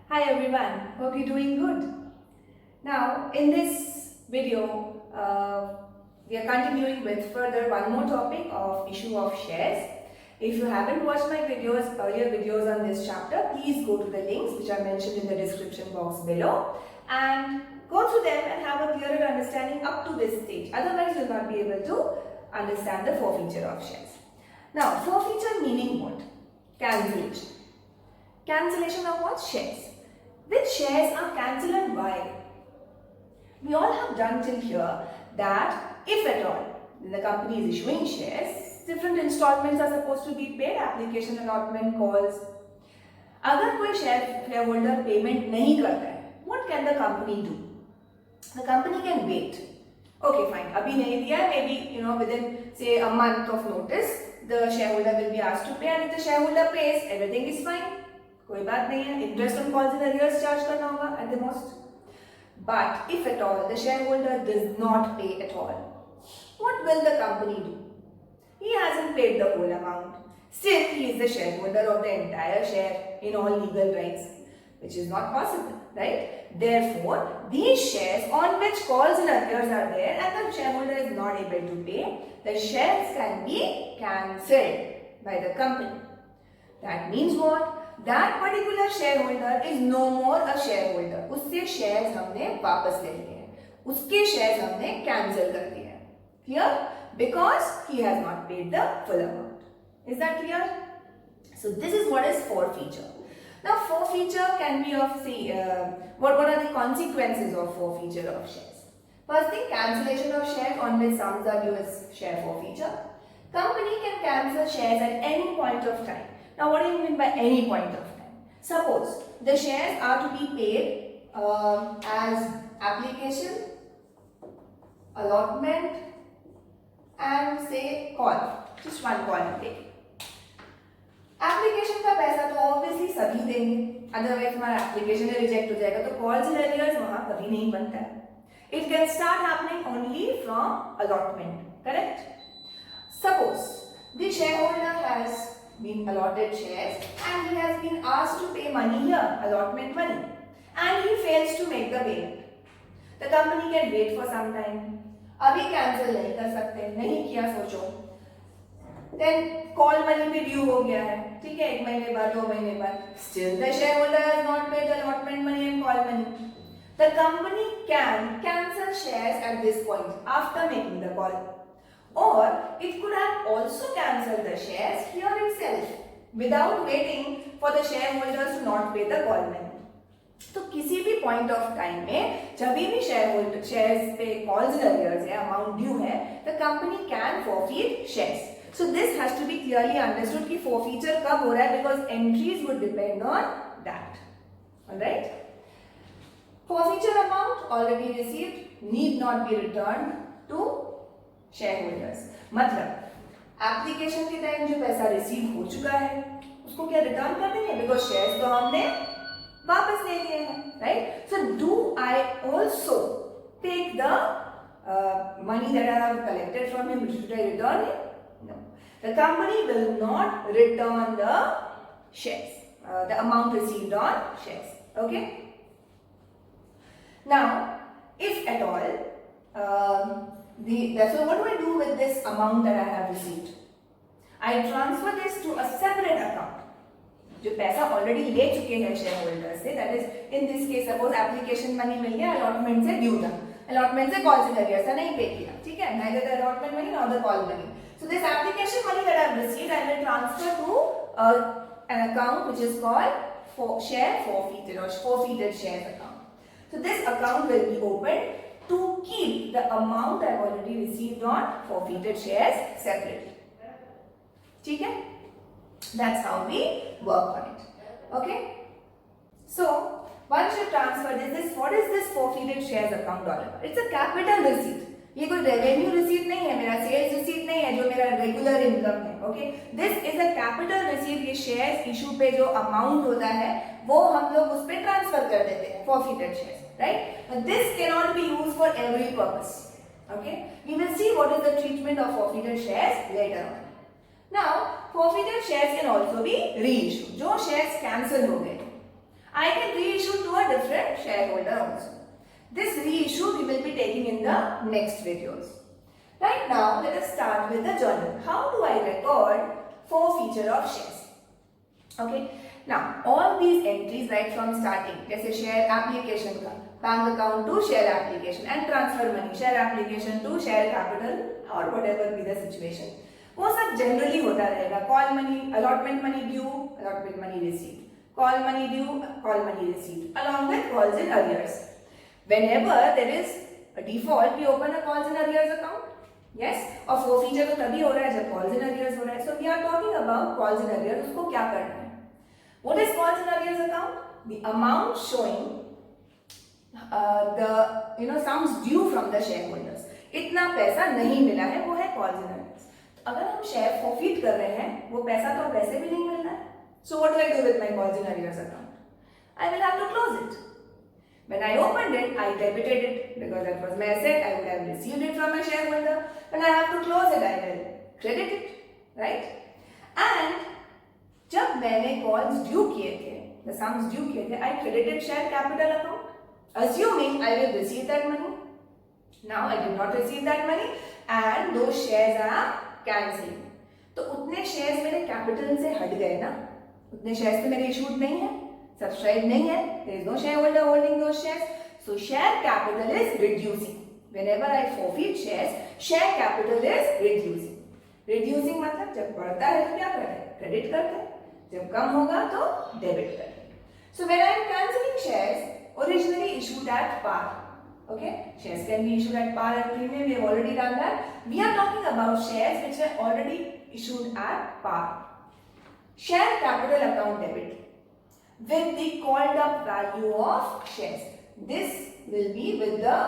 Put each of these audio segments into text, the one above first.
Hi everyone, hope you're doing good. Now in this video, we are continuing with further one more topic of issue of shares. If you haven't watched my earlier videos on this chapter, please go to the links which are mentioned in the description box below and go through them and have a clearer understanding up to this stage. Otherwise, you'll not be able to understand the forfeiture of shares. Now, forfeiture meaning what? Cancellation. Cancellation of what? Shares. Which shares are cancelled and why? We all have done till here that if at all the company is issuing shares, different installments are supposed to be paid, application allotment calls. अगर कोई shareholder payment नहीं करता है, what can the company do? The company can wait. Okay, fine. अभी नहीं दिया है, maybe within say a month of notice, the shareholder will be asked to pay, and if the shareholder pays, everything is fine. कोई बात नहीं है, interest on calls and arrears charge करना होगा at the most. But if at all the shareholder does not pay at all, what will the company do? He hasn't paid the whole amount. Still, he is the shareholder of the entire share in all legal rights, which is not possible, right? Therefore, these shares on which calls and arrears are there and the shareholder is not able to pay, the shares can be cancelled by the company. That means what? That particular shareholder is no more a shareholder. उससे shares हमने वापस ले लिए हैं. उसके shares हमने cancel कर दिए हैं. Clear? Because he has not paid the full amount. Is that clear? So this is what is forfeiture. Now forfeiture can be of what are the consequences of forfeiture of shares? First thing, cancellation of shares on which sums are due is share forfeiture. Company can cancel shares at any point of time. Now what do you mean by any point of time? Suppose the shares are to be paid as application, allotment and say call. Just one call and take. Application का पैसा तो obviously सभी देंगे, otherwise हमारा application reject हो जाएगा, तो calls and arrears वहां कभी नहीं बनता है. It can start happening only from allotment, correct? Suppose the shareholder has been allotted shares and he has been asked to pay money here, allotment money, and he fails to make the payment. The company can wait for some time. अभी cancel नहीं कर सकते, नहीं किया सोचो. Then call money भी due हो गया है, ठीक है, 1 महीने बाद 2 महीने बाद. Still the shareholder has not paid the allotment money and call money. The company can cancel shares at this point after making the call. Or it could have also cancelled the shares here itself without waiting for the shareholders to not pay the call money. तो किसी भी point of time में जब भी shares पे calls and arrears है, amount due है, the company can forfeit shares. So this has to be clearly understood कि forfeiture कब हो रहा है, because entries would depend on that. Alright? Forfeiture amount already received need not be returned to shareholders. मतलब application के time जो पैसा receive हो चुका है उसको क्या रिटर्न कर देंगे, बिकॉज शेयर्स तो हमने वापस ले लिए हैं, right? So do I also take the money that I have collected from him, should I return him? No, the company will not return the shares, the amount received on shares. Okay, now if at all so what do I do with this amount that I have received? I transfer this to a separate account. जो पैसा already ले चुके हैं shareholders से, that is in this case suppose application money मिल गया, allotment से due था, allotment से calls and arrears नहीं pay किया, ठीक है, neither the allotment money nor the call money. So this application money that I have received, I will transfer to an account which is called share forfeited or forfeited shares account. So this account will be opened to keep the amount I have already received on forfeited shares separately. ठीक है? That's how we work on it. Okay? So once you transfer this, what is this forfeited shares account all about? It's a capital receipt. ये कोई revenue receipt नहीं है, मेरा sales receipt नहीं है जो मेरा रेगुलर इनकम है. Okay, this is a capital receipt. ये शेयर्स इशू पे जो अमाउंट होता है वो हम लोग उस पे ट्रांसफर कर देते हैं, forfeited shares. Right? But this cannot be used for every purpose. Okay? We will see what is the treatment of forfeited shares later on. Now, forfeited shares can also be reissued. जो shares cancel हो गए, I can reissue shareholder also. This reissue we will be taking in the next videos. Right now, let us start with the journal. How do I record forfeiture of shares? Okay. Now, all these entries right from starting, जैसे share application का, bank account to share application and transfer money, share application to share capital or whatever be the situation, वो सब generally होता रहेगा. Call money, allotment money due, allotment money received. Call money due, call money received, along with calls in arrears. Whenever there is a default, we open a calls in arrears account. Yes, और forfeiture तो तभी हो रहा है जब calls in arrears हो रहा है. So we are talking about calls in arrears. उसको क्या करना है? What is calls in arrears account? The amount showing the sums due from the shareholders. इतना पैसा नहीं मिला है वो है calls in arrears. अगर हम share forfeit कर रहे हैं वो पैसा तो वैसे भी नहीं मिलना है. So what do I do with my calls in arrears account? I will have to close it. When I opened it, I debited it because that was my asset. I would have received it from my shareholder. When I have to close it, I will credit it, right? And जब मैंने calls due किए थे, the sums due किए थे, I credited share capital account, assuming I will receive that money. Now I did not receive that money, and those shares are cancelled. तो उतने shares मेरे capital से हट गए ना? उतने shares तो मेरे issued नहीं है. Subscribed नहीं है, there is no shareholder holding those shares, so share capital is reducing. Whenever I forfeit shares, share capital is reducing. Reducing मतलब जब बढ़ता है तो क्या करते हैं? Credit करते हैं. जब कम होगा तो debit करते हैं. So when I am cancelling shares originally issued at par, okay? Shares can be issued at par and premium. We have already done that. We are talking about shares which were already issued at par. Share capital account debit with the called up value of shares. This will be with the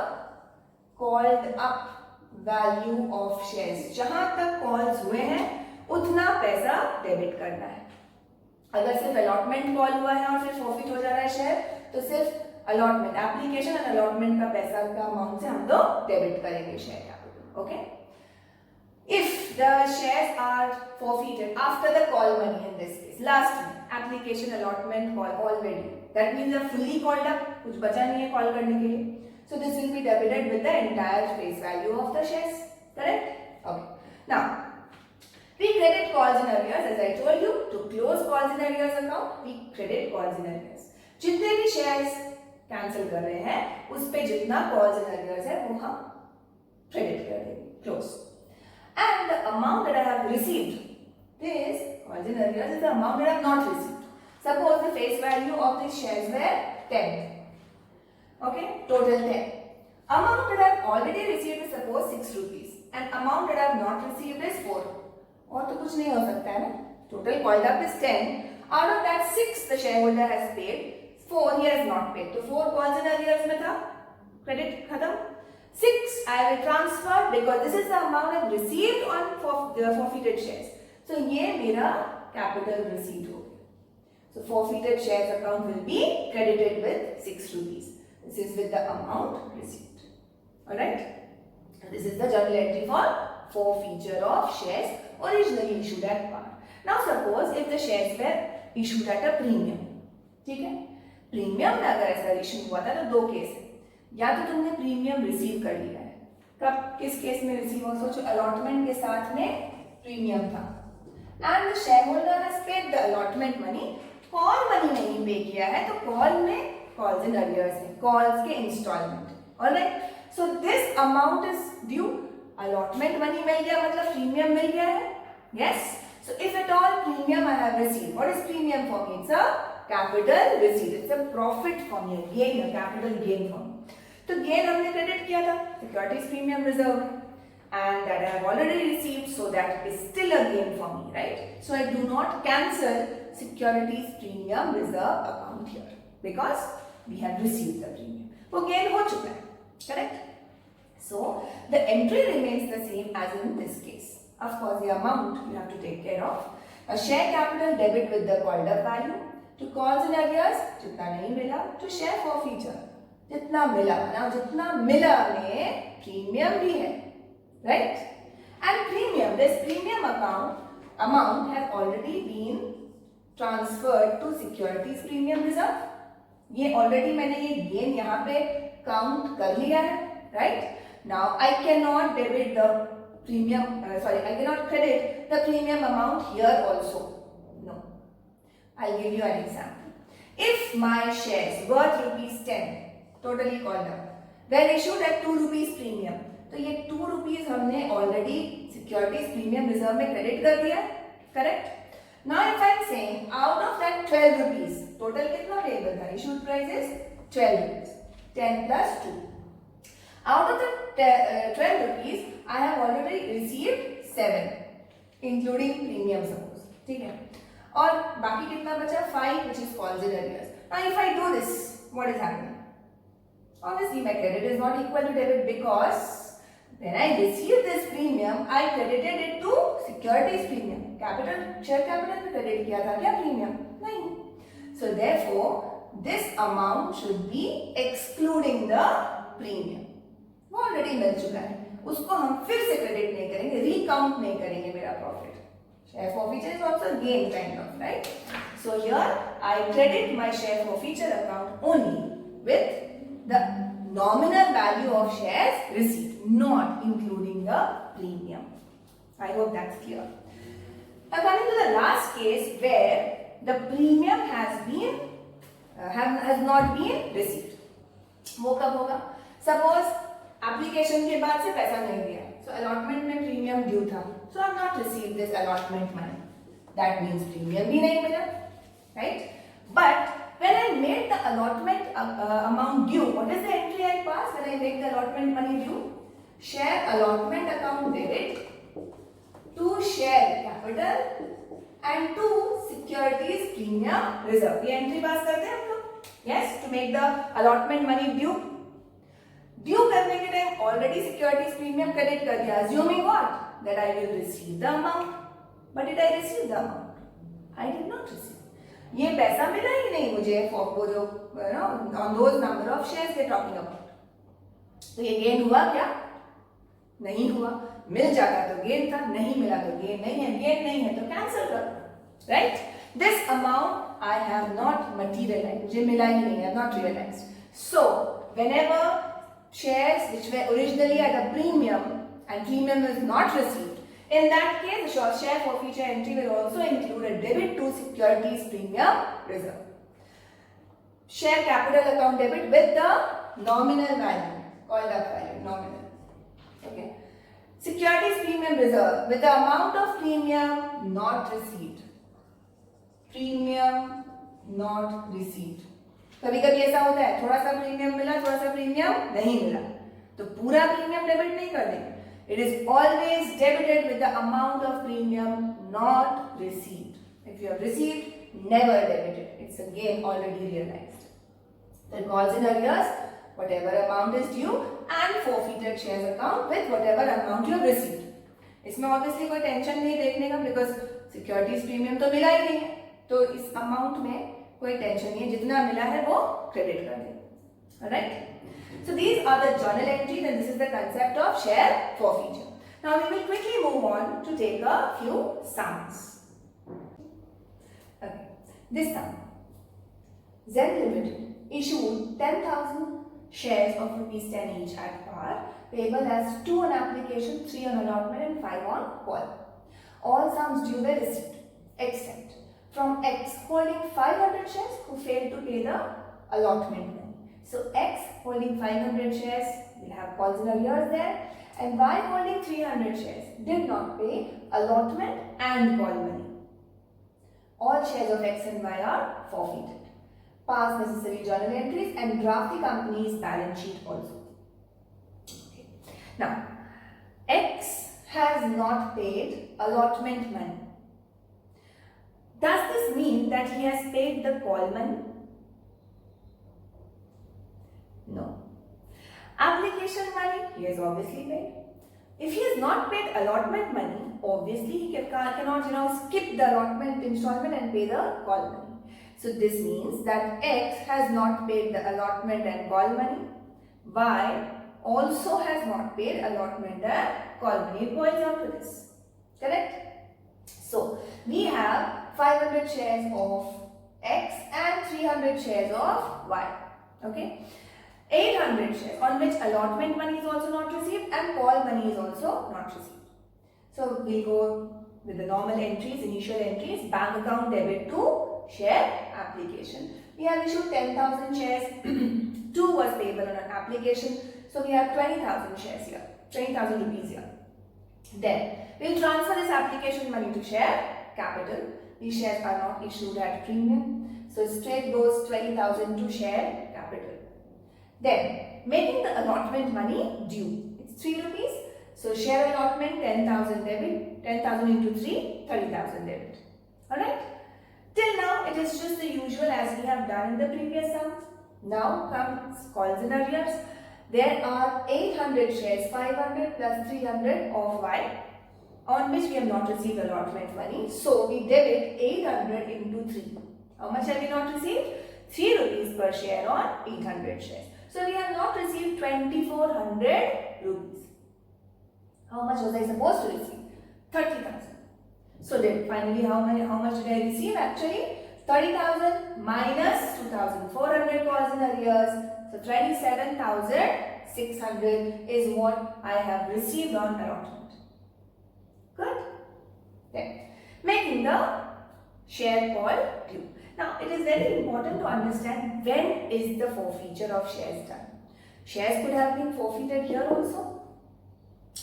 called up value of shares. जहां तक calls हुए हैं उतना पैसा debit करना है. अगर सिर्फ अलॉटमेंट कॉल हुआ है और फिर forfeit हो जा रहा है शेयर तो सिर्फ अलॉटमेंट एप्लीकेशन और अलॉटमेंट का पैसा का अमाउंट से हम लोग डेबिट करेंगे share capital. Okay. If the shares are forfeited after the call money in this case, last one, application allotment call already, that means they are fully called up, कुछ बचा नहीं है call करने के लिए. So this will be debited with the entire face value of the shares, correct? Okay. Now, we credit calls in arrears as I told you. To close calls in arrears account, we credit calls in arrears. जितने भी shares cancel कर रहे हैं, उस पे जितना calls in arrears है वो हम credit कर देंगे, close. And the amount that I have received, this calls in arrears is the amount that I have not received. Suppose the face value of these shares were 10. Okay, total 10. Amount that I have already received is suppose 6 rupees. And amount that I have not received is 4. और तो कुछ नहीं हो सकता है ना? Total called up is 10. Out of that 6 the shareholder has paid. 4 he has not paid. तो 4 calls in arrears में था. Credit खत्म. 6 I will transfer because this is the amount I have received on the forfeited shares. So ये मेरा capital receipt हो गया. So forfeited shares account will be credited with 6 rupees. This is with the amount received. Alright. This is the journal entry for forfeiture of shares originally issued at par. Now suppose if the shares were issued at a premium. ठीक है? Premium में अगर ऐसा issue हुआ था तो दो case है. या तो तुमने प्रीमियम रिसीव कर लिया है. कब किस केस में रिसीव हो? सोचो अलॉटमेंट के साथ में प्रीमियम था and the shareholder has paid the allotment money. Call money नहीं पे किया है तो कॉल में कॉल्स इन अरियर्स है, कॉल्स के installment. Alright. So this amount is due. Allotment money मिल गया मतलब प्रीमियम मिल गया है. Yes. So if at all premium I have received, what is premium for me? It's a capital received. It's a profit for me, gain, a capital gain for me. तो gain हमने credit किया था securities premium reserve में and that I have already received, so that is still a gain for me, right? So I do not cancel securities premium reserve account here because we have received the premium. वो gain हो चुका है, correct? So the entry remains the same as in this case. Of course, the amount you have to take care of. A share capital debit with the called up value. To calls in arrears, जितना नहीं मिला. To share forfeiture, जितना मिला. Now जितना मिला में premium भी है, right? And premium, this premium amount has already been transferred to securities premium reserve. ये ऑलरेडी मैंने ये गेन यहाँ पे काउंट कर लिया है, right? Now I can not debit the premium, sorry, I cannot credit the premium amount here also. No. I'll give you an example. If my shares worth ₹10, totally called up, were issued at 2 rupees premium, तो ये 2 rupees हमने already securities premium reserve में credit कर दिया, correct? Now if I am saying out of that 12 rupees, total कितना payable था? Issued price is 12 rupees, 10 plus 2. Out of the 12 rupees, I have already received 7, including premium suppose. ठीक है? और बाकी कितना बचा? 5, which is falls in arrears. Now if I do this, what is happening? Obviously my credit is not equal to debit because when I received this premium, I credited it to securities premium. Capital, share capital में credit किया था क्या premium? नहीं. So therefore, this amount should be excluding the premium. वो already मिल चुका है, उसको हम फिर से क्रेडिट नहीं करेंगे, रिकाउंट नहीं करेंगे मेरा profit. Share forfeiture is also gain kind of, right? So here I credit my share forfeiture account only with the nominal value of shares received, not including the premium. I hope that's clear. Now coming to the last case where the premium has not been received. वो कब होगा? Suppose application के बाद से पैसा नहीं दिया, so allotment में प्रीमियम ड्यू था, so I have not received this allotment money. That means premium भी नहीं मिला, right? But when I made the allotment amount due, what is the entry I pass when I make the allotment money due? Share allotment account debit to share capital and to securities premium reserve. ये entry pass करते हैं हम लोग, yes, to make the allotment money due. Due करने के time already securities premium credit कर दिया, assuming what? That I will receive the amount. But did I receive the amount? I did not receive. ये पैसा मिला ही नहीं मुझे वो जो on those number of shares we are talking about. तो ये गेन हुआ क्या? नहीं हुआ. मिल जाता तो गेन था, नहीं मिला तो गेन नहीं है, गेन नहीं है तो कैंसिल कर, right? This amount I have not materialized. मुझे मिला ही नहीं, I have not realized. So whenever shares which were originally at a premium and premium is not received, in that case the share forfeiture entry will also include a debit to securities premium reserve. Share capital account debit with the nominal value, called up value, nominal. Okay. Securities premium reserve with the amount of premium not received. Premium not received. कभी कभी ऐसा होता है, थोड़ा सा premium मिला, थोड़ा सा प्रीमियम नहीं मिला, तो पूरा प्रीमियम डेबिट नहीं कर देंगे. It is always debited with the amount of premium not received. If you have received, never debited. It's a gain already realized. Then calls in arrears, whatever amount is due, and forfeited shares account with whatever amount you have received. इसमें obviously कोई tension नहीं देखने का, because securities premium तो मिला ही नहीं है, तो इस अमाउंट में कोई टेंशन नहीं है, जितना मिला है वो क्रेडिट कर दें. Alright? So these are the journal entries and this is the concept of share forfeiture. Now we will quickly move on to take a few sums. Okay. This sum. Zen Limited issued 10,000 shares of ₹10 each at par, payable as 2 on application, 3 on allotment and 5 on call. All sums due were received except from X holding 500 shares who failed to pay the allotment money. So X holding 500 shares will have calls in arrears there, and Y holding 300 shares did not pay allotment and call money. All shares of X and Y are forfeited. Pass necessary journal entries and draft the company's balance sheet also. Okay. Now, X has not paid allotment money. Does this mean that he has paid the call money? No. Application money, he has obviously paid. If he has not paid allotment money, obviously he cannot skip the allotment installment and pay the call money. So this means that X has not paid the allotment and call money. Y also has not paid allotment and call money. It boils down to this. Correct? So we have 500 shares of X and 300 shares of Y. Okay. 800 shares on which allotment money is also not received and call money is also not received. So we go with the normal entries, initial entries, bank account debit to share application. We have issued 10,000 shares, 2 was payable on an application, so we have 20,000 shares here, 20,000 rupees here. Then we will transfer this application money to share capital. These shares are not issued at premium, so straight goes 20,000 to share capital. Then making the allotment money due, it's 3 rupees. So share allotment 10,000 debit, 10,000 into 3, 30,000 debit. Alright? Till now it is just the usual as we have done in the previous sums. Now comes calls and arrears. There are 800 shares, 500 plus 300 of Y on which we have not received allotment money. So we debit 800 into 3. How much have we not received? 3 rupees per share on 800 shares. So we have not received 2,400 rupees. How much was I supposed to receive? 30,000. So then finally how much did I receive actually? 30,000 minus 2,400 calls in arrears. So 27,600 is what I have received on allotment. Good? Then making the share call due. Now it is very important to understand when is the forfeiture of shares done. Shares could have been forfeited here also.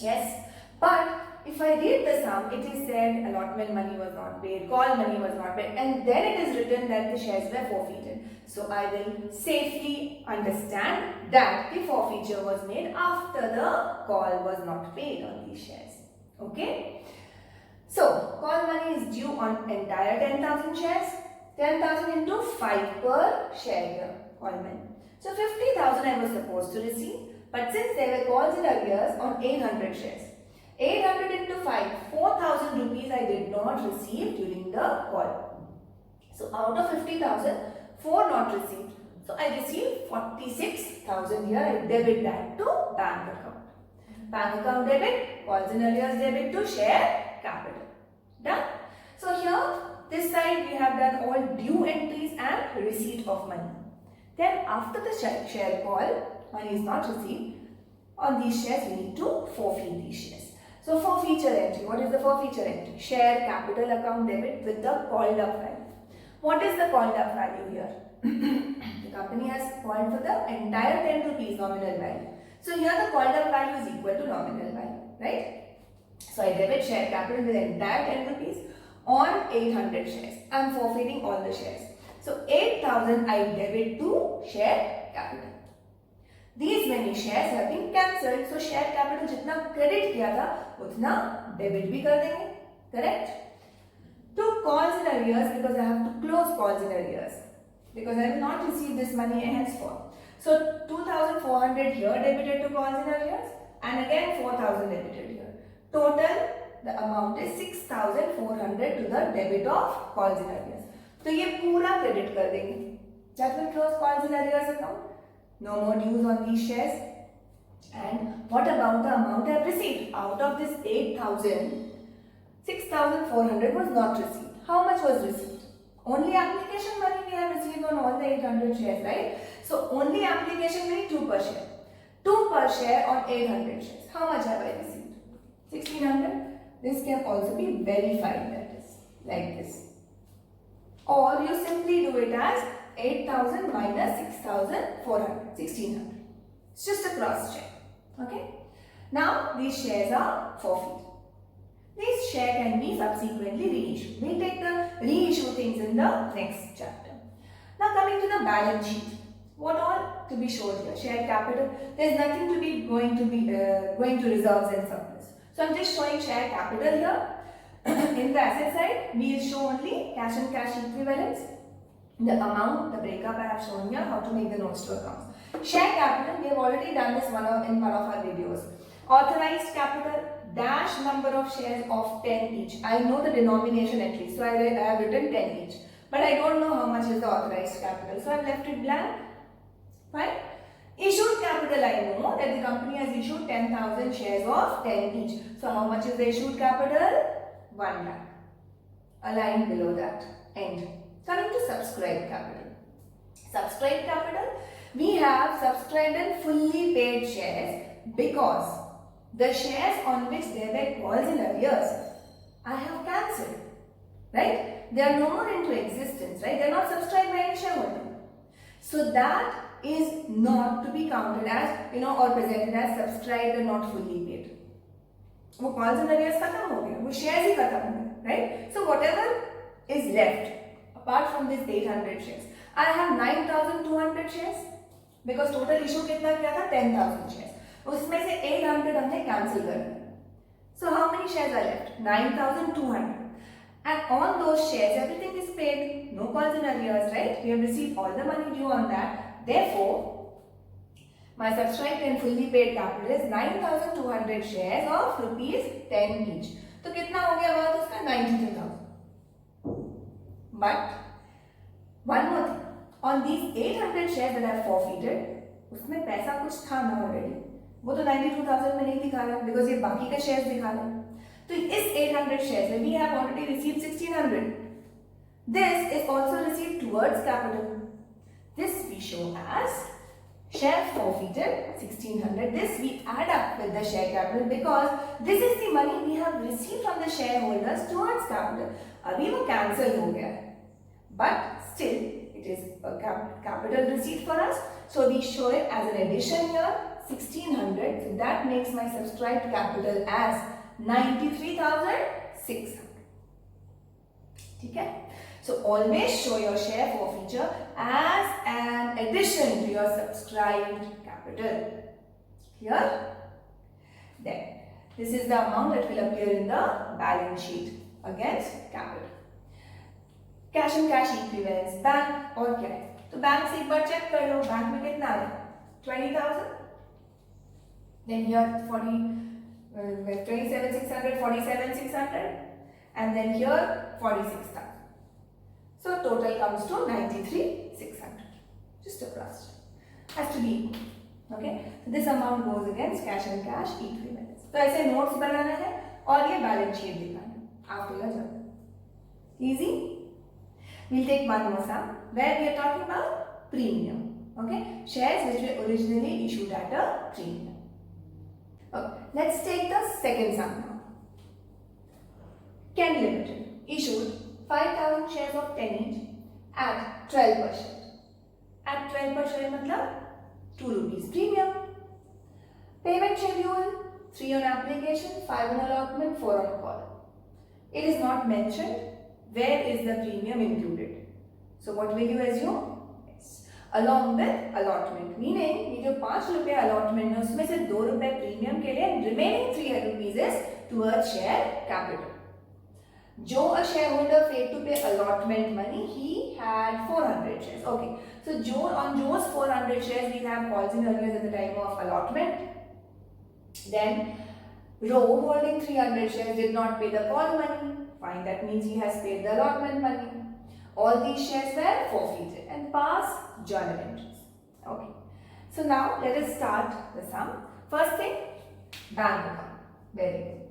Yes, but if I read the sum, it is said allotment money was not paid, call money was not paid, and then it is written that the shares were forfeited. So I will safely understand that the forfeiture was made after the call was not paid on these shares. Okay? So call money is due on entire 10,000 shares. 10,000 into 5 per share here, call money. So 50,000 I was supposed to receive. But since there were calls in arrears on 800 shares, 800 into 5, 4,000 rupees I did not receive during the call. So out of 50,000, 4 not received. So I received 46,000 here. I debit that to bank account. Bank account debit, calls in arrears debit to share capital. Done? So here, this side we have done all due entries and receipt of money. Then after the share call, money is not received, on these shares we need to forfeit these shares. So forfeiture entry, what is the forfeiture entry? Share capital account debit with the called up value. What is the called up value here? The company has called for the entire 10 rupees nominal value. So here the called up value is equal to nominal value, right? So I debit share capital with the entire 10 rupees on 800 shares. I am forfeiting all the shares. So 8,000 I debit to share capital. These many shares have been cancelled. So share capital जितना credit किया था उतना debit भी कर देंगे. Correct? To calls in arrears because I have to close calls in arrears because I will not receive this money henceforth. So 2,400 here debited to calls in arrears and again 4,000 debited here. Total the amount is 6,400 to the debit of calls in arrears. तो ये पूरा credit कर देंगे. That will close calls in arrears account. No more dues on these shares. And what about the amount I have received? Out of this 8,000, 6,400 was not received. How much was received? Only application money we have received on all the 800 shares, right? So only application money 2 per share. 2 per share on 800 shares. How much have I received? 1,600. This can also be verified, that is like this. Or you simply do it as 8,000 minus 6,400, 1,600. It's just a cross check. Okay. Now these shares are forfeit. These shares can be subsequently reissued. We'll take the reissue things in the next chapter. Now coming to the balance sheet. What all to be showed here? Share capital. There's nothing to be going to reserves and surplus. So I'm just showing share capital here. In the asset side, we will show only cash and cash equivalents. The amount, the breakup I have shown here, how to make the notes to accounts. Share capital, we have already done this in one of our videos. Authorized capital, dash number of shares of 10 each. I know the denomination entry, so I have written 10 each. But I don't know how much is the authorized capital, so I have left it blank. Fine. Issued capital, I know that the company has issued 10,000 shares of 10 each. So how much is the issued capital? 1 lakh. A line below that. End. Coming to subscribed capital. Subscribed capital, we have subscribed and fully paid shares because the shares on which there were calls in arrears, I have cancelled, right? They are no more into existence, right? They are not subscribed by any shareholder. So that is not to be counted as, or presented as subscribed and not fully paid. वो calls and arrears खत्म हो गया, वो shares ही खत्म हो गए, right? So whatever is left apart from this 800 shares, I have 9,200 shares because total issue कितना किया था 10,000 shares. उसमें से 800 हमने cancel कर दिया. So how many shares are left? 9,200. And on those shares, everything is paid. No calls in arrears, right? We have received all the money due on that. Therefore, my subscribed and fully paid capital is 9,200 shares of rupees 10 each. तो कितना हो गया बात उसका 92,000. But one more thing, on these 800 shares that I have forfeited, उसमें पैसा कुछ था ना already. वो तो 92,000 में नहीं दिखा रहा because ये बाकी का shares दिखा रहा है. तो इस 800 shares में we have already received 1,600. This is also received towards capital. This we show as share forfeited 1,600. This we add up with the share capital because this is the money we have received from the shareholders towards capital. अभी वो cancel हो गया है, but still it is a capital receipt for us. So we show it as an addition here 1,600. So that makes my subscribed capital as 93,600. ठीक है? So always show your share forfeiture as an addition to your subscribed capital. Here, then this is the amount that will appear in the balance sheet against capital. Cash and cash equivalents, bank और क्या है? तो bank से एक बार check कर लो, bank में कितना है? 20,000. Then here 27,600, 47,600, and then here 46,000. So total comes to 93,600. Just a plus. Has to be equal. Okay. So this amount goes against cash and cash equivalents. तो ऐसे notes बनाना है और ये balance sheet दिखाना है. आपको यह जाना. Easy. We'll take one more sum where we are talking about premium. Okay. Shares which were originally issued at a premium. Okay. Let's take the second sum now. Ken Limited issued 5,000 shares of 10 each at 12 per share. At 12 per share मतलब 2 rupees premium. Payment schedule 3 on application, 5 on allotment, 4 on call. It is not mentioned where is the premium included. So what will you assume? Yes. Along with allotment, meaning ये जो 5 रुपए allotment है उसमें से 2 रुपए premium के लिए remaining 3 rupees is towards share capital. जो a shareholder failed to pay allotment money, he had 400 shares. Okay, so Joe on Joe's 400 shares, we have calls in arrears at the time of allotment. Then Roe holding 300 shares did not pay the call money. Fine, that means he has paid the allotment money. All these shares were forfeited and pass journal entries. Okay, so now let us start the sum. First thing, bank account. Very good.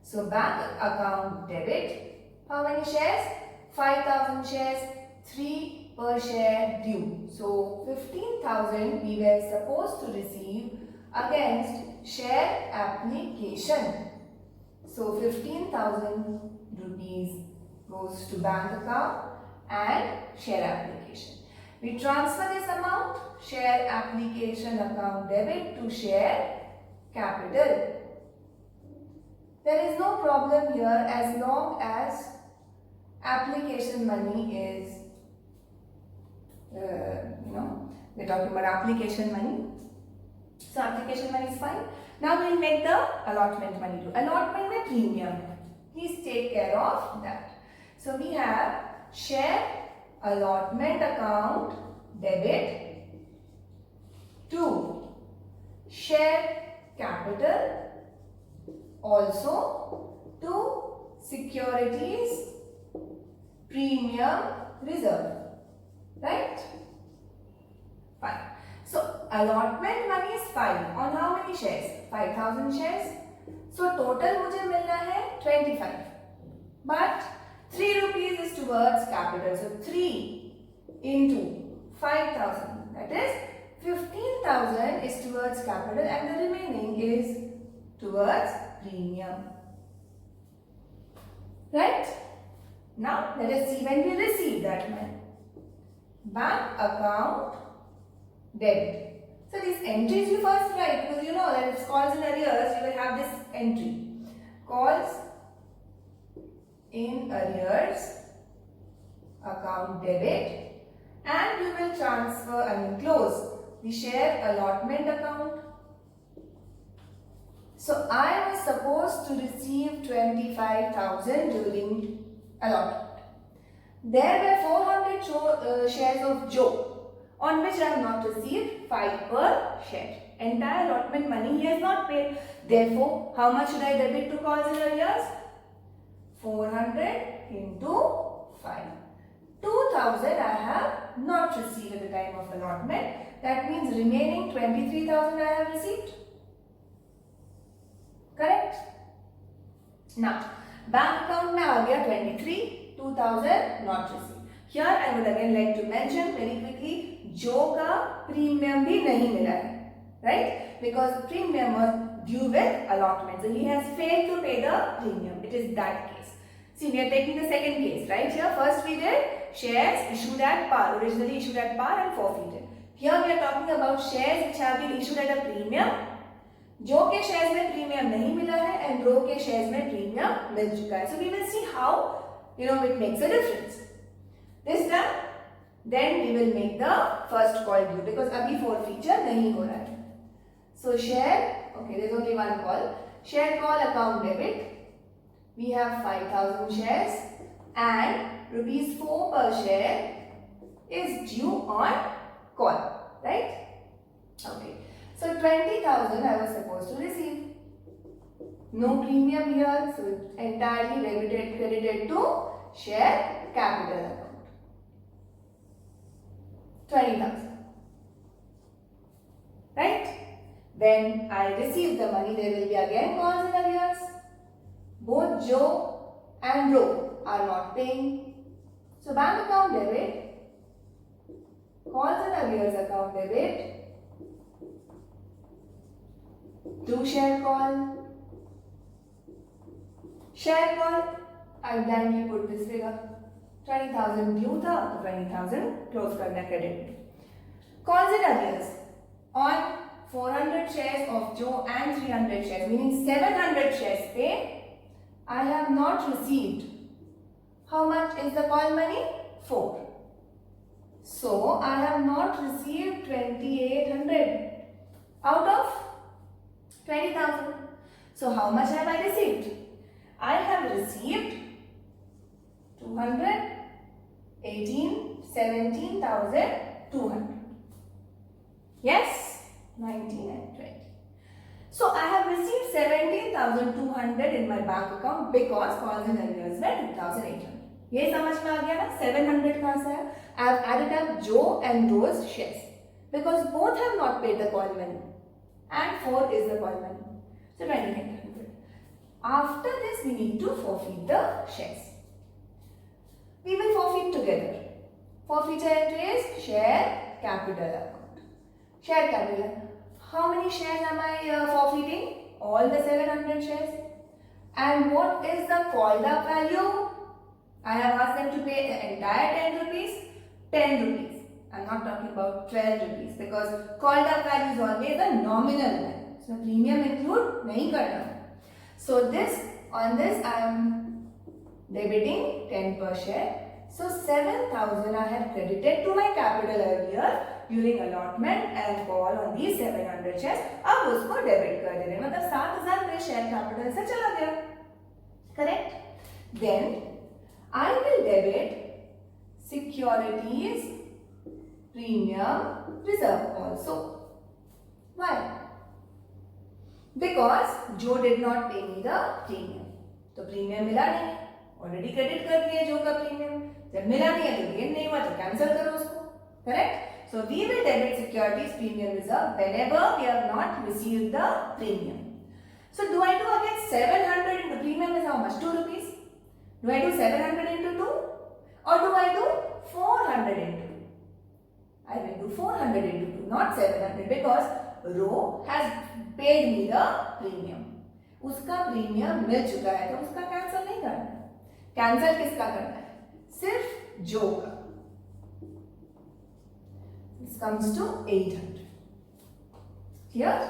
So bank account debit. How many shares? 5,000 shares, 3 per share due. So 15,000 we were supposed to receive against share application. So 15,000 rupees goes to bank account and share application. We transfer this amount, share application account debit to share capital. There is no problem here as long as application money is, we're talking about application money. So application money is fine. Now we'll make the allotment money too. Allotment में premium. Please take care of that. So we have share allotment account debit to share capital, also to securities premium reserve, right? Fine. So allotment money is 5 on how many shares? 5,000 shares. So total मुझे मिलना है 25. But 3 rupees is towards capital. So 3 into 5,000, that is 15,000 is towards capital and the remaining is towards premium. Right? Now let us see when we receive that money. Bank account debit. So these entries you first write, because you know that it's calls in arrears, you will have this entry. Calls in arrears, account debit, and you will close the share allotment account. So I was supposed to receive 25,000 during allotment. There were 400 shares of Joe, on which I have not received 5 per share. Entire allotment money he has not paid. Therefore, how much should I debit to calls in arrears? 400 into 5. 2,000 I have not received at the time of allotment. That means remaining 23,000 I have received. Correct? Now, bank account mein aa gaya 23. 2,000 not received. Here I would again like to mention very quickly, Joe का premium भी नहीं मिला है, right? Because premium was due with allotment. So he has failed to pay the premium. It is that case. See, we are taking the second case, right? Here first we did shares issued at par, originally issued at par and forfeited. Here we are talking about shares which have been issued at a premium. Joe के shares में premium नहीं मिला है and Ro के shares में premium मिल चुका है. So we will see how it makes a difference. This done, then we will make the first call due because abhi forfeiture nahi ho raha hai. So share, okay, there is only one call. Share call account debit. We have 5,000 shares and rupees 4 per share is due on call, right? Okay. So 20,000 I was supposed to receive. No premium here, so entirely credited to share capital account. 20,000. Right? When I receive the money, there will be again calls in arrears. Both Joe and Ro are not paying. So bank account debit, calls in arrears account debit, do share call. Share call, I blindly put this figure. 20,000 due था, 20,000 close करना credit. Calls in arrears on 400 shares of Joe and 300 shares, meaning 700 shares paid. I have not received. How much is the call money? 4. So I have not received 2,800 out of 20,000. So how much have I received? I have received 200, 18, 17,200. Yes? 19 and 20. So I have received 17,200 in my bank account because calls in arrears were 2,800. ये समझ में आ गया ना? 700 कहाँ से है? I have added up Joe and Ro's shares because both have not paid the call money and 4 is the call money. So 2,800. After this, we need to forfeit the shares. We will forfeit together. Forfeiture entry is share capital account. Share capital. How many shares am I forfeiting? All the 700 shares. And what is the called up value? I have asked them to pay the entire 10 rupees. 10 rupees. I am not talking about 12 rupees because called up value is always the nominal value. So premium include nahi karna. So on this I am debiting 10 per share. So 7,000 I have credited to my capital earlier during allotment and call on these 700 shares. अब उसको debit कर दे रहे हैं, मतलब 7,000 मेरे share capital से चला गया. Correct? Then I will debit securities premium reserve also. Why? Because Joe did not pay me the premium. तो premium मिला नहीं, already credit कर दिया Joe का premium. जब मिला नहीं है तो gain नहीं हुआ तो cancel करो उसको. Correct? So we will debit securities premium reserve whenever we have not received the premium. So do I do again 700 into premium is how much? 2 rupees. Do I do 700 into 2 or do I do 400 into 2? I will do 400 into 2, not 700, because रो has paid me the premium. उसका premium मिल चुका है तो उसका cancel नहीं करना है. कैंसिल किसका करना है? सिर्फ जो का. This comes to 800. Here,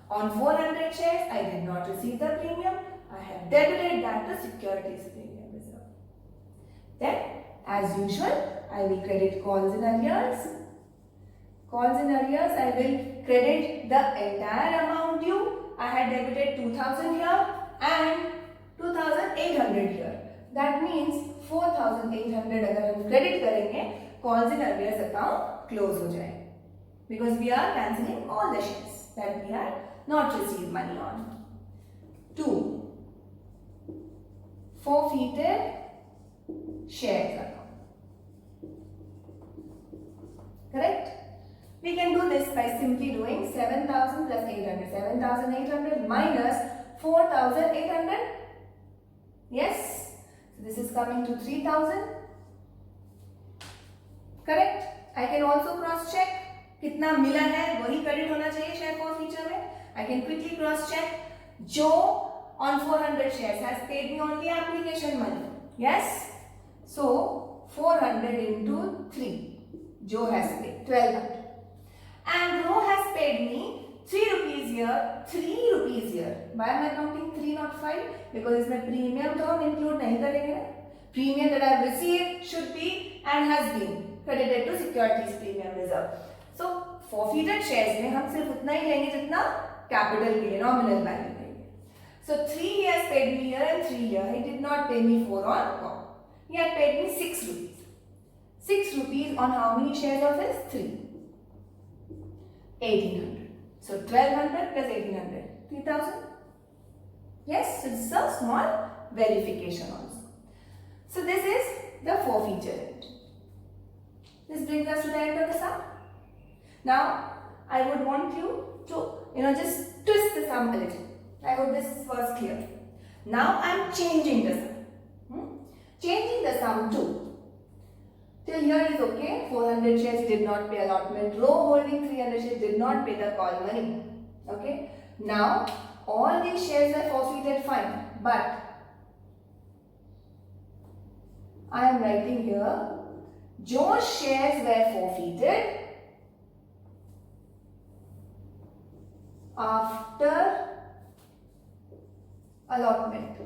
on 400 shares, I did not receive the premium. I have debited that to securities premium reserve. Then, as usual, I will credit calls in arrears. Calls in arrears, I will credit the entire amount due. I had debited 2000 here and 2800 here. That means 4800 अगर हम credit करेंगे, calls in arrears account close हो जाएगा. Because we are cancelling all the shares that we had not received money on. 2. Forfeited shares account. Correct? We can do this by simply doing 7000 plus 800. 7800 minus 4800. Yes? So this is coming to 3000. Correct? I can also cross check. कितना मिला है वही credit होना चाहिए share forfeiture में. I can quickly cross check. जो on 400 shares has paid me only application money. Yes? So 400 into 3. Joe has paid 1200. And Ro has paid me 3 rupees here, 3 rupees here. Why am I counting 3 not 5? Because इसमें premium तो हम include नहीं करेंगे. Premium that I have received should be and has been credited to securities premium reserve. So forfeited shares में हम सिर्फ उतना ही लेंगे जितना capital के लिए nominal value लेंगे. So 3 he has paid me here and 3 here. He did not pay me 4 on call. He had paid me 6 rupees. 6 rupees on how many shares of his? 3. 1800. So 1200 plus 1800. 3000. Yes, so this is a small verification also. So this is the forfeiture end. This brings us to the end of the sum. Now, I would want you to, just twist the sum a little. I hope this was clear. Now, I am changing the sum. Changing the sum to, till here is okay. 400 shares did not pay allotment. Row holding 300 shares did not pay the call money. Okay. Now, all these shares are forfeited, fine. But, I am writing here, Joe's shares were forfeited after allotment.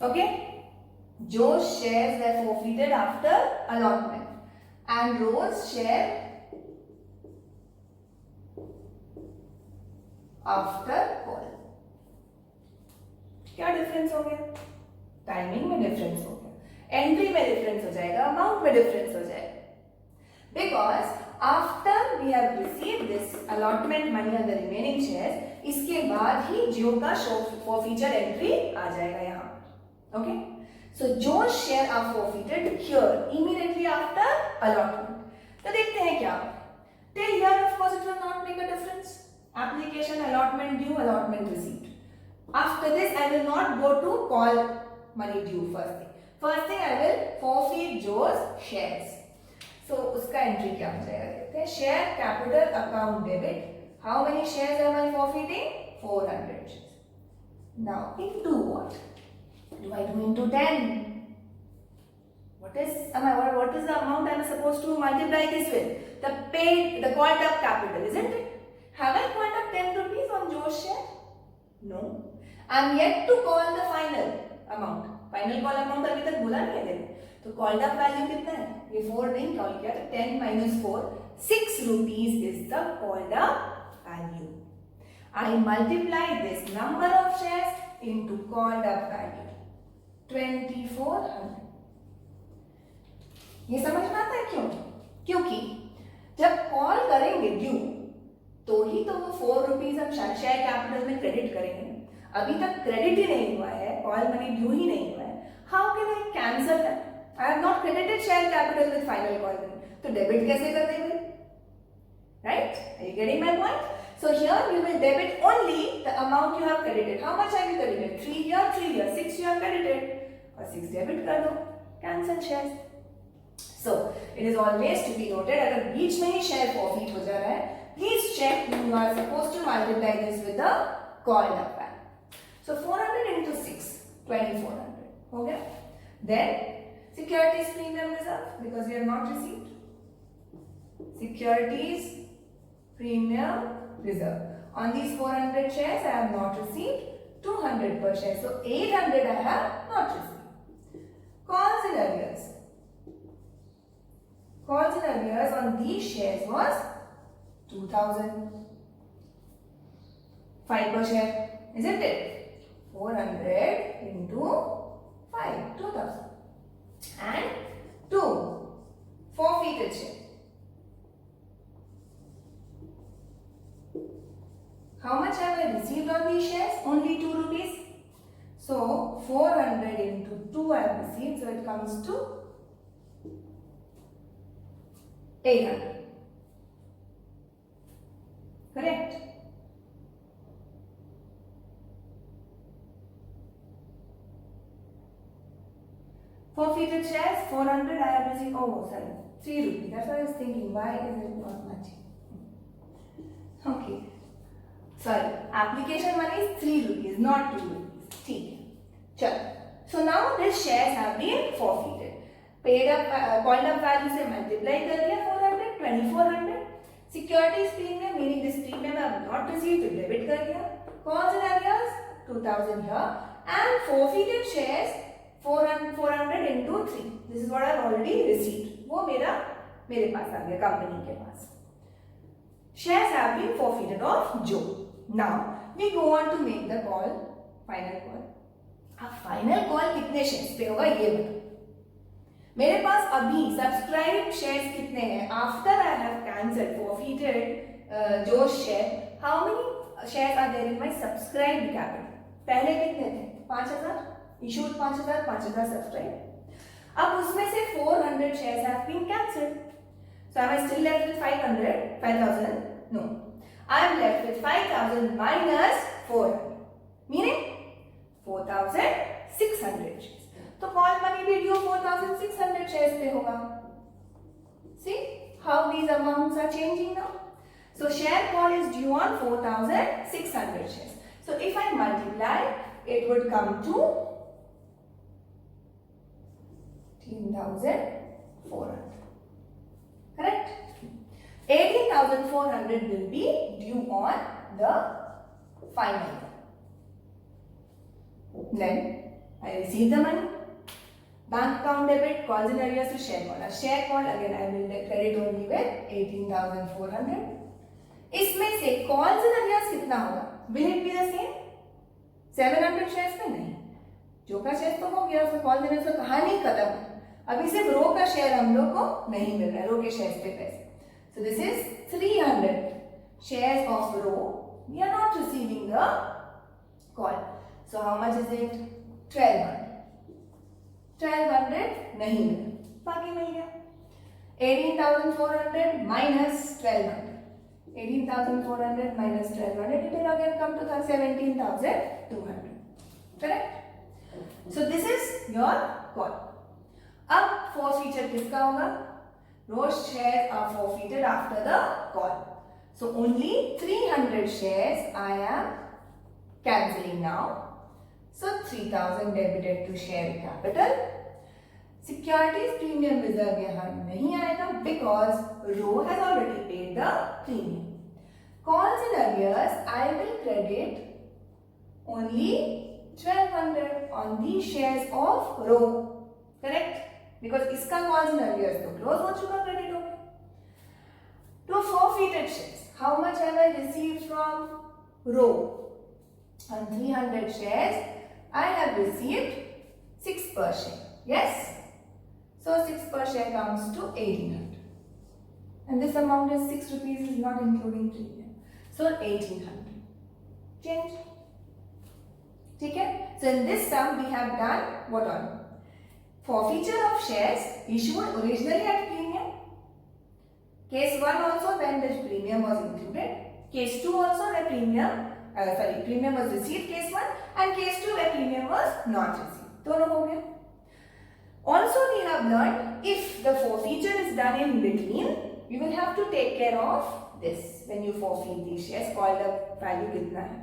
Okay? Joe's shares were forfeited after allotment and Ro's share after call. क्या difference हो गया? Timing में difference हो गया, entry में difference हो जाएगा, amount में डिफरेंस हो जाएगा. Because after we have received this allotment money on the remaining shares, इसके बाद ही जियो का forfeiture entry आ जाएगा यहाँ. Okay? So Joe's share are forfeited here immediately after allotment. तो देखते हैं क्या. Till here, of course, it will not make a difference. Application, allotment due, allotment received. After this, I will not go to call money due first thing. First thing, I will forfeit Joe's shares. So उसका entry क्या हो जाएगा देखते हैं. Share capital account debit. How many shares am I forfeiting? 400 shares. Now into what? Do I do into 10? What is the amount I am supposed to multiply this with? The called up capital, isn't it? Have I called up 10 rupees on Joe's share? No. I am yet to call the final amount. Final call amount अभी तक बोला नहीं है. तो called up value कितना है? ये 4 नहीं कॉल किया तो 10 minus 4, 6 rupees is the called up value. I multiply this number of shares into called up value. 2400. ये समझ में आता है क्यों? क्योंकि जब कॉल करेंगे ड्यू तो ही तो वो 4 रुपीज हम शेयर कैपिटल में क्रेडिट करेंगे. अभी तक क्रेडिट ही नहीं हुआ है, कॉल मनी ड्यू ही नहीं हुआ है. How can I cancel that? I have not credited share capital with final call money. तो डेबिट कैसे कर देंगे? Right? Are you getting my point? So here you will debit only the amount you have credited. How much have you credited? 3 here, 3 here, 6 you have credited. और 6 debit कर दो, cancel share. So it is always to be noted, अगर बीच में ही share forfeit हो जा रहा है, please check you are supposed to multiply this with the called up value. So 400 into 6, 2400. हो गया. Then securities premium reserve, because we have not received. Securities premium reserve. On these 400 shares I have not received 200 per share. So 800 I have not received. Calls in arrears. Calls in arrears on these shares was 2000. 5 per share, isn't it? 400 into 5, 2000. And 2 forfeited share. How much have I received on these shares? Only 2 rupees. So 400 into 2 I have received, so it comes to 800. Correct? Forfeited shares 400 I have received. Oh, sorry, 3 rupees. That's what I was thinking. Why is it not much? Okay. Sorry, application money is 3 rupees, not 2 rupees. ठीक है. चलो. So now these shares have been forfeited. Paid up, called up value से multiply कर दिया 400, 2400. Securities premium, meaning this premium I have not received, to debit कर दिया. Calls in arrears 2000 here, and forfeited shares 400 into 3. This is what I have already received. वो मेरे पास आ गया, company के पास. Shares have been forfeited of Joe. Now we go on to make the call, final call. अब final call कितने shares पे होगा ये बताओ. मेरे पास अभी सब्सक्राइब शेयर्स कितने हैं? After I have cancelled forfeited जो share, how many shares are there in my subscribed capital? पहले कितने थे? 5000 इशूड, 5000 सब्सक्राइब. अब उसमें से 400 shares have been cancelled. So am I still left with 5,000? No. I am left with 5,000 minus 400, meaning 4,600 shares. तो call money भी due 4,600 shares पे होगा. See how these amounts are changing now. So share call is due on 4,600 shares. So if I multiply, it would come to 18,400. Correct? 18,400 will be due on the final. Then I receive the money. Bank account debit, calls in arrears to share call. Share call again I will credit only with 18,400. इसमें से calls in arrears कितना होगा? Will it be the same? 700 shares पे नहीं. जो का share तो हो गया, उसका calls in arrears का कहानी खत्म. अभी सिर्फ रो का शेयर हम लोग को नहीं मिल रहा है, रो के शेयर्स पे पैसे. So this is 300 shares of row. We are not receiving the call. So how much is it? 1200. 1200 नहीं मिला, बाकी मिल गया. 18,400 minus 1200. 18,400 minus 1200. It will again come to 17,200. Correct? So this is your call. अब forfeiture किसका होगा? Those shares are forfeited after the call. So only 300 shares I am cancelling now. So 3,000 debited to share capital. Securities premium reserve यहाँ नहीं आएगा because row has already paid the premium. Calls in arrears I will credit only 1,200 on these shares of row. Correct? Because इसका calls in arrears तो close हो चुका, credit हो गया. To forfeited shares, how much have I received from row? On 300 shares, I have received 6 per share. Yes? So 6 per share comes to 1,800. And this amount is 6 rupees is not including premium. So 1,800. Change. ठीक है? So in this sum we have done what all? Forfeiture of shares issued originally at premium. Case 1 also when the premium was included. Case 2 also where premium was received, case 1, and case 2 where premium was not received. दोनों हो गए. Also we have learned if the forfeiture is done in between, you will have to take care of this when you forfeit these shares, called the value kitna hai.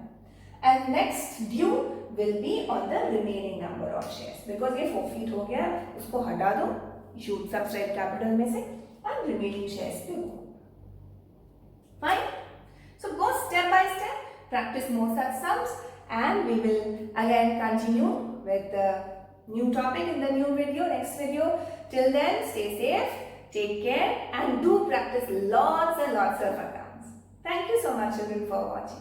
And next due will be on the remaining number of shares, because ये forfeit हो गया, उसको हटा दो issued subscribed capital में से and remaining shares पे go. Fine. So go step by step, practice more such sums, and we will again continue with the new topic in the new video, next video. Till then, stay safe, take care, and do practice lots and lots of accounts. Thank you so much, children, for watching.